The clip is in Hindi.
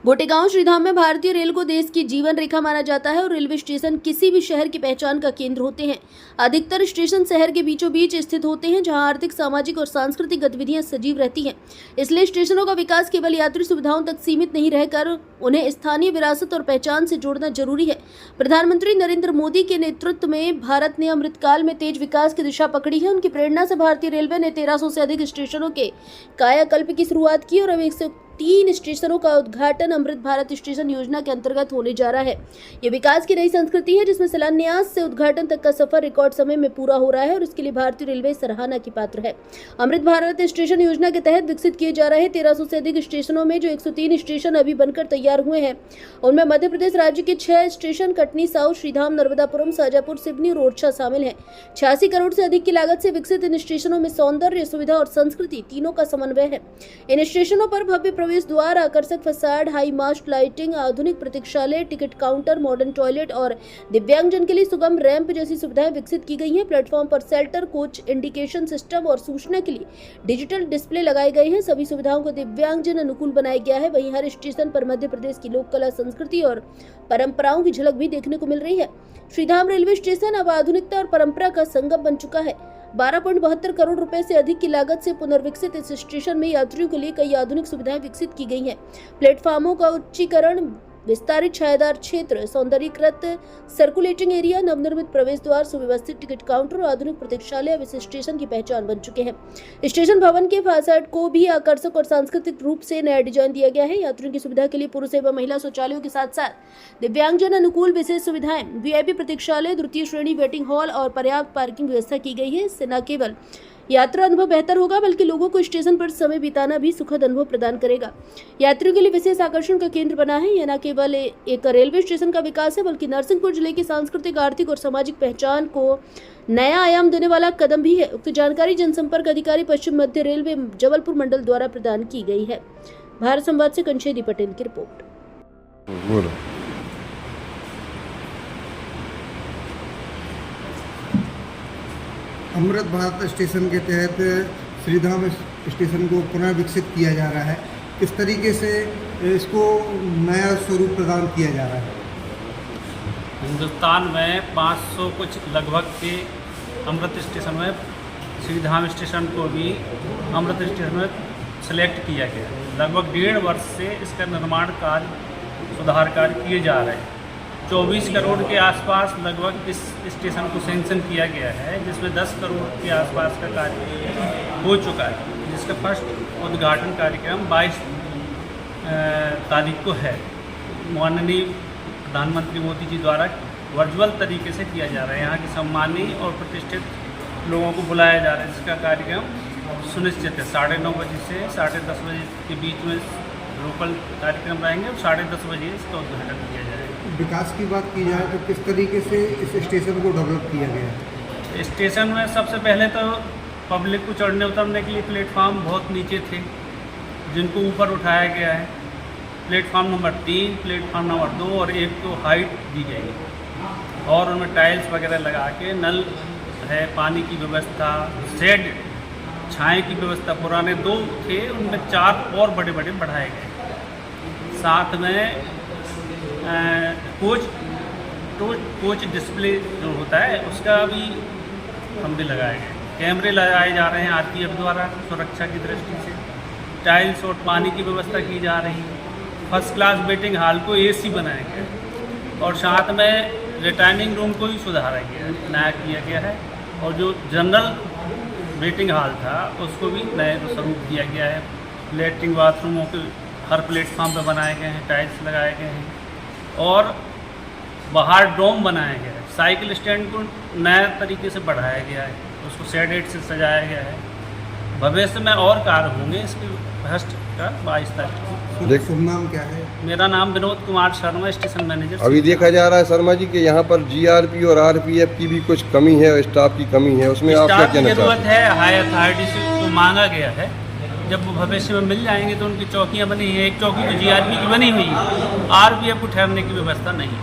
गोटेगांव श्रीधाम में भारतीय रेल को देश की जीवन रेखा माना जाता है और रेलवे स्टेशन किसी भी शहर की पहचान का केंद्र होते हैं। अधिकतर स्टेशन शहर के बीचों बीच स्थित होते हैं, जहां आर्थिक, सामाजिक और सांस्कृतिक गतिविधियां सजीव रहती हैं। इसलिए स्टेशनों का विकास केवल यात्री सुविधाओं तक सीमित नहीं रहकर उन्हें स्थानीय विरासत और पहचान से जोड़ना जरूरी है। प्रधानमंत्री नरेंद्र मोदी के नेतृत्व में भारत ने अमृतकाल में तेज विकास की दिशा पकड़ी है। उनकी प्रेरणा से भारतीय रेलवे ने 1300 से अधिक स्टेशनों के कायाकल्प की शुरुआत की और अब 103 स्टेशनों का उद्घाटन अमृत भारत स्टेशन योजना के अंतर्गत होने जा रहा है। ये विकास की नई संस्कृति है, जिसमें शिलान्यास से उद्घाटन तक का सफर रिकॉर्ड समय में पूरा हो रहा है और इसके लिए भारतीय रेलवे सराहना की पात्र है। अमृत भारत स्टेशन योजना के तहत विकसित किए जा रहे 1300 से अधिक स्टेशनों में जो 103 स्टेशन अभी बनकर तैयार हुए हैं, उनमें मध्य प्रदेश राज्य के 6 स्टेशन कटनी साउथ, श्रीधाम, नर्मदापुरम, शाजापुर, सिवनी और ओरछा शामिल है। 86 करोड़ से अधिक की लागत से विकसित इन स्टेशनों में सौंदर्य, सुविधा और संस्कृति तीनों का समन्वय है। इन स्टेशनों पर भव्य प्रवेश द्वार, आकर्षक फसाड, हाई मास्ट लाइटिंग, आधुनिक प्रतीक्षालय, टिकट काउंटर, मॉडर्न टॉयलेट और दिव्यांगजन के लिए सुगम रैंप जैसी सुविधाएं विकसित की गई हैं। प्लेटफॉर्म पर शेल्टर, कोच इंडिकेशन सिस्टम और सूचना के लिए डिजिटल डिस्प्ले लगाए गए हैं। सभी सुविधाओं को दिव्यांगजन अनुकूल बनाया गया है। वहीं हर स्टेशन पर मध्य प्रदेश की लोक कला, संस्कृति और परंपराओं की झलक भी देखने को मिल रही है। श्रीधाम रेलवे स्टेशन अब आधुनिकता और परंपरा का संगम बन चुका है। 12.72 करोड़ रुपए से अधिक की लागत से पुनर्विकसित इस स्टेशन में यात्रियों के लिए कई आधुनिक सुविधाएं विकसित की गई हैं। प्लेटफार्मों का उच्चीकरण, विस्तारित छायादार क्षेत्र, सौंदर्यीकृत सर्कुलेटिंग एरिया, नवनिर्मित प्रवेश द्वार, सुव्यवस्थित टिकट काउंटर और आधुनिक प्रतीक्षालय अब इस स्टेशन की पहचान बन चुके हैं। स्टेशन भवन के फासाड को भी आकर्षक और सांस्कृतिक रूप से नया डिजाइन दिया गया है। यात्रियों की सुविधा के लिए पुरुष एवं महिला शौचालयों के साथ साथ दिव्यांगजन अनुकूल विशेष सुविधाएं, वीआईपी प्रतीक्षालय, द्वितीय श्रेणी वेटिंग हॉल और पर्याप्त पार्किंग व्यवस्था की गई है। इससे न केवल यात्रा अनुभव बेहतर होगा, बल्कि लोगों को स्टेशन पर समय बिताना भी सुखद अनुभव प्रदान करेगा। यात्रियों के लिए विशेष आकर्षण का केंद्र बना है। यह न केवल एक रेलवे स्टेशन का विकास है, बल्कि नरसिंहपुर जिले की सांस्कृतिक, आर्थिक और सामाजिक पहचान को नया आयाम देने वाला कदम भी है। उक्त जानकारी जनसंपर्क अधिकारी पश्चिम मध्य रेलवे जबलपुर मंडल द्वारा प्रदान की गई है। भारत संवाद से कंचेदी पटेल की रिपोर्ट। अमृत भारत स्टेशन के तहत श्रीधाम स्टेशन को पुनः विकसित किया जा रहा है। किस तरीके से इसको नया स्वरूप प्रदान किया जा रहा है? हिंदुस्तान में 500 कुछ लगभग के अमृत स्टेशन में श्रीधाम स्टेशन को भी अमृत स्टेशन में सेलेक्ट किया गया। लगभग 1.5 वर्ष से इसका निर्माण कार्य, सुधार कार्य किए जा रहे हैं। 24 करोड़ के आसपास लगभग इस स्टेशन को सैंक्शन किया गया है, जिसमें 10 करोड़ के आसपास का कार्य हो चुका है, जिसका फर्स्ट उद्घाटन कार्यक्रम 22 तारीख को है। माननीय प्रधानमंत्री मोदी जी द्वारा वर्चुअल तरीके से किया जा रहा है। यहाँ के सम्मानीय और प्रतिष्ठित लोगों को बुलाया जा रहा है, जिसका कार्यक्रम सुनिश्चित है। 9:30 बजे से 10:30 बजे के बीच में लोकल कार्यक्रम रहेंगे और 10:30 बजे इसका उद्घाटन किया जाएगा। विकास की बात की जाए तो किस तरीके से इस स्टेशन को डेवलप किया गया है? स्टेशन में सबसे पहले तो पब्लिक को चढ़ने उतरने के लिए प्लेटफार्म बहुत नीचे थे, जिनको ऊपर उठाया गया है। प्लेटफार्म नंबर 3, प्लेटफार्म नंबर 2 और 1 को हाइट दी जाएगी और उनमें टाइल्स वगैरह लगा के नल है, पानी की व्यवस्था, शेड, छाए की व्यवस्था। पुराने 2 थे, उनमें 4 और बड़े बड़े बढ़ाए गए। साथ में कोच डिस्प्ले जो होता है उसका भी हम भी लगाए गए। कैमरे लगाए जा रहे हैं आरपीएफ द्वारा सुरक्षा की दृष्टि से। टाइल्स और पानी की व्यवस्था की जा रही है। फर्स्ट क्लास वेटिंग हॉल को एसी बनाया गया है और साथ में रिटायर्निंग रूम को भी सुधारा गया है, नया किया गया है। और जो जनरल वेटिंग हॉल था उसको भी नए स्वरूप दिया गया है। लेटरिन बाथरूमों के हर प्लेटफॉर्म पर बनाए गए हैं, टाइल्स लगाए गए हैं और बाहर डोम बनाया गया है। साइकिल स्टैंड को नया तरीके से बढ़ाया गया है, उसको शेडेड से सजाया गया है। भविष्य में और कार्य होंगे इसके फर्स्ट का 22 तारीख को। शुभ नाम क्या है? मेरा नाम विनोद कुमार शर्मा, स्टेशन मैनेजर। अभी देखा जा रहा है शर्मा जी कि यहाँ पर जीआरपी और आरपीएफ की भी कुछ कमी है, स्टाफ की कमी है, उसमें आप क्या कहना चाहते हैं? जरूरत है, हाई अथॉरिटी से तो मांगा गया है। जब वो भविष्य में मिल जाएंगे तो उनकी चौकियाँ बनी हैं। एक चौकी तो जीआरपी की बनी हुई है, आरपीएफ को ठहरने की व्यवस्था नहीं है।